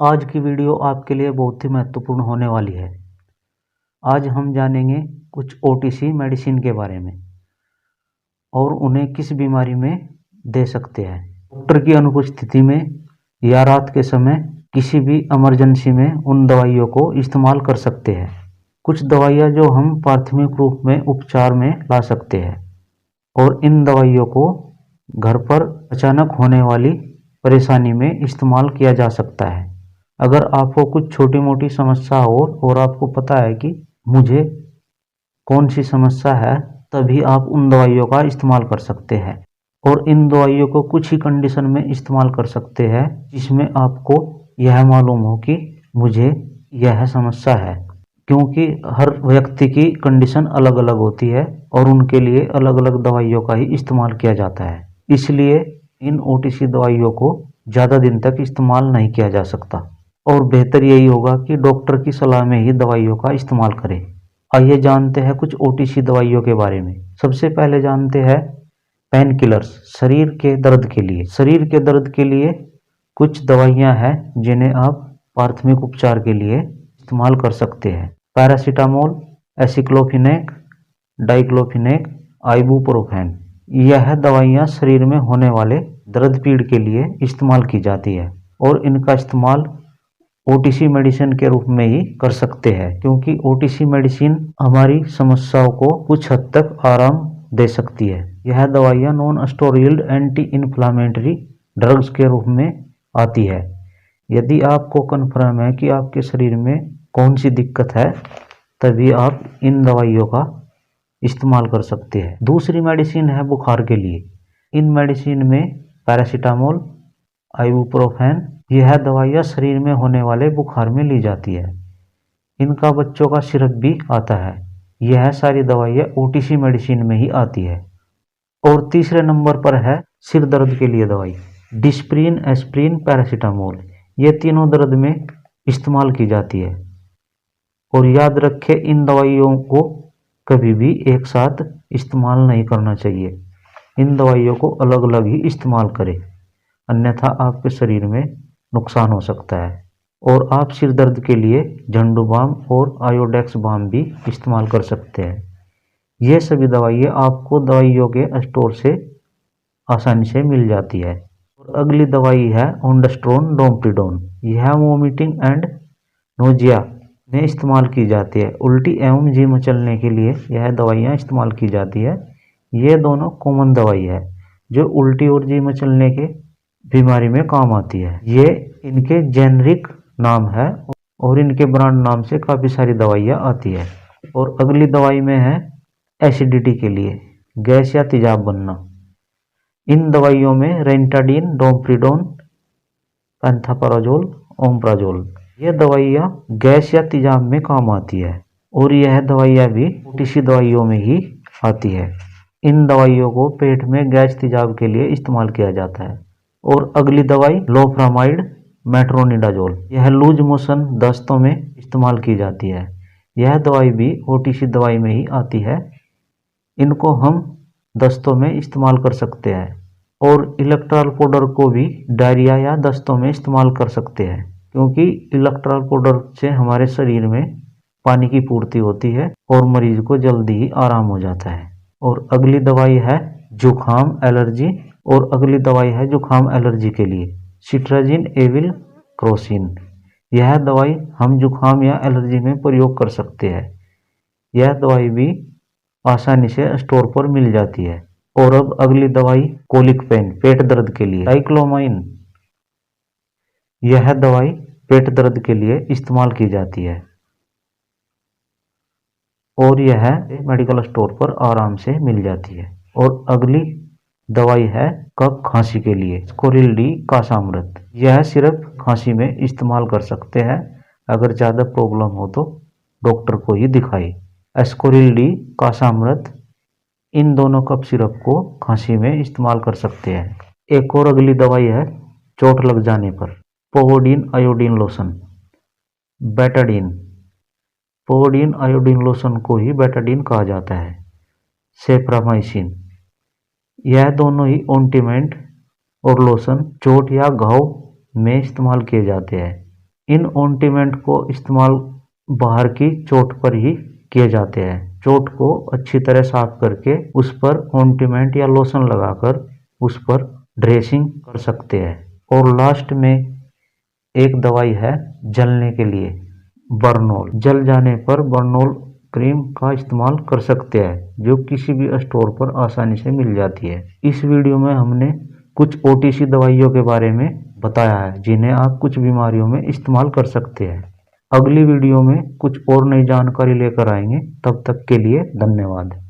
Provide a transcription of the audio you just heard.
आज की वीडियो आपके लिए बहुत ही महत्वपूर्ण होने वाली है। आज हम जानेंगे कुछ ओटीसी मेडिसिन के बारे में और उन्हें किस बीमारी में दे सकते हैं। डॉक्टर की अनुपस्थिति में या रात के समय किसी भी इमरजेंसी में उन दवाइयों को इस्तेमाल कर सकते हैं। कुछ दवाइयाँ जो हम प्राथमिक रूप में उपचार में ला सकते हैं और इन दवाइयों को घर पर अचानक होने वाली परेशानी में इस्तेमाल किया जा सकता है। अगर आपको कुछ छोटी मोटी समस्या हो और आपको पता है कि मुझे कौन सी समस्या है, तभी आप उन दवाइयों का इस्तेमाल कर सकते हैं और इन दवाइयों को कुछ ही कंडीशन में इस्तेमाल कर सकते हैं जिसमें आपको यह मालूम हो कि मुझे यह समस्या है, क्योंकि हर व्यक्ति की कंडीशन अलग अलग होती है और उनके लिए अलग अलग दवाइयों का ही इस्तेमाल किया जाता है। इसलिए इन ओटीसी दवाइयों को ज़्यादा दिन तक इस्तेमाल नहीं किया जा सकता और बेहतर यही होगा कि डॉक्टर की सलाह में ही दवाइयों का इस्तेमाल करें। आइए जानते हैं कुछ ओटीसी दवाइयों के बारे में। सबसे पहले जानते हैं पेन किलर्स, शरीर के दर्द के लिए। शरीर के दर्द के लिए कुछ दवाइयां हैं जिन्हें आप प्राथमिक उपचार के लिए इस्तेमाल कर सकते हैं। Paracetamol, aceclofenac, diclofenac, ibuprofen. यह दवाइयां शरीर में होने वाले दर्द पीड़ के लिए इस्तेमाल की जाती है और इनका इस्तेमाल ओटीसी मेडिसिन के रूप में ही कर सकते हैं, क्योंकि ओटीसी मेडिसिन हमारी समस्याओं को कुछ हद तक आराम दे सकती है। यह दवाइयाँ non steroid anti inflammatory drugs के रूप में आती है। यदि आपको कन्फर्म है कि आपके शरीर में कौन सी दिक्कत है, तभी आप इन दवाइयों का इस्तेमाल कर सकते हैं। दूसरी मेडिसिन है बुखार के लिए। इन मेडिसिन में पैरासीटामोल, आइबुप्रोफेन, यह दवाइयाँ शरीर में होने वाले बुखार में ली जाती है। इनका बच्चों का सिरप भी आता है। यह सारी दवाइयाँ ओटीसी मेडिसिन में ही आती है। और तीसरे नंबर पर है सिर दर्द के लिए दवाई, डिस्प्रिन, एस्प्रिन, पैरासीटामोल। ये तीनों दर्द में इस्तेमाल की जाती है और याद रखें, इन दवाइयों को कभी भी एक साथ इस्तेमाल नहीं करना चाहिए। इन दवाइयों को अलग अलग ही इस्तेमाल करें, अन्यथा आपके शरीर में नुकसान हो सकता है। और आप सिर दर्द के लिए झंडू बाम और आयोडेक्स बाम भी इस्तेमाल कर सकते हैं। ये सभी दवाइयाँ आपको दवाइयों के स्टोर से आसानी से मिल जाती है। और अगली दवाई है ओंडास्ट्रोन डोमप्रिडोन। यह वोमिटिंग एंड नोजिया में इस्तेमाल की जाती है। उल्टी एवं जी मचलने के लिए यह दवाइयाँ इस्तेमाल की जाती है। ये दोनों कॉमन दवाई है जो उल्टी और जी मचलने के बीमारी में काम आती है। ये इनके जेनरिक नाम है और इनके ब्रांड नाम से काफ़ी सारी दवाइयाँ आती है। और अगली दवाई में है एसिडिटी के लिए, गैस या तेजाब बनना। इन दवाइयों में रेंटाडीन, डोमप्रिडोन, पैंथापराजोल, ओमप्राजोल, ये दवाइयाँ गैस या तेजाब में काम आती है और यह दवाइयाँ भी ओटीसी दवाइयों में ही आती है। इन दवाइयों को पेट में गैस तेजाब के लिए इस्तेमाल किया जाता है। और अगली दवाई लोफ्रामाइड, मेट्रोनिडाजोल, यह लूज मोशन दस्तों में इस्तेमाल की जाती है। यह दवाई भी ओटीसी दवाई में ही आती है। इनको हम दस्तों में इस्तेमाल कर सकते हैं और इलेक्ट्रॉल पाउडर को भी डायरिया या दस्तों में इस्तेमाल कर सकते हैं, क्योंकि इलेक्ट्रॉल पाउडर से हमारे शरीर में पानी की पूर्ति होती है और मरीज को जल्दी ही आराम हो जाता है। और अगली दवाई है जुखाम एलर्जी और अगली दवाई है जुखाम एलर्जी के लिए सिट्राजिन एविल क्रोसिन। यह दवाई हम जुखाम या एलर्जी में प्रयोग कर सकते हैं। यह दवाई भी आसानी से स्टोर पर मिल जाती है। और अब अगली दवाई कोलिक पेन, पेट दर्द के लिए, डाइक्लोमाइन। यह दवाई पेट दर्द के लिए इस्तेमाल की जाती है और यह मेडिकल स्टोर पर आराम से मिल जाती है। और अगली दवाई है कफ खांसी के लिए, स्कोरिल डी कासामृत। यह सिर्फ खांसी में इस्तेमाल कर सकते हैं। अगर ज़्यादा प्रॉब्लम हो तो डॉक्टर को ही दिखाएं। एस्कोरिल डी कासामृत, इन दोनों कफ सिरप को खांसी में इस्तेमाल कर सकते हैं। एक और अगली दवाई है चोट लग जाने पर, povidone iodine lotion, Betadine. Povidone iodine lotion को ही बेटाडीन कहा जाता है। सेप्रामाइसिन, यह दोनों ही ऑइंटमेंट और लोशन चोट या घाव में इस्तेमाल किए जाते हैं। इन ऑइंटमेंट को इस्तेमाल बाहर की चोट पर ही किए जाते हैं। चोट को अच्छी तरह साफ करके उस पर ऑइंटमेंट या लोशन लगाकर उस पर ड्रेसिंग कर सकते हैं। और लास्ट में एक दवाई है जलने के लिए, बर्नॉल। जल जाने पर बर्नॉल क्रीम का इस्तेमाल कर सकते हैं, जो किसी भी स्टोर पर आसानी से मिल जाती है। इस वीडियो में हमने कुछ ओटीसी दवाइयों के बारे में बताया है, जिन्हें आप कुछ बीमारियों में इस्तेमाल कर सकते हैं। अगली वीडियो में कुछ और नई जानकारी लेकर आएंगे। तब तक के लिए धन्यवाद।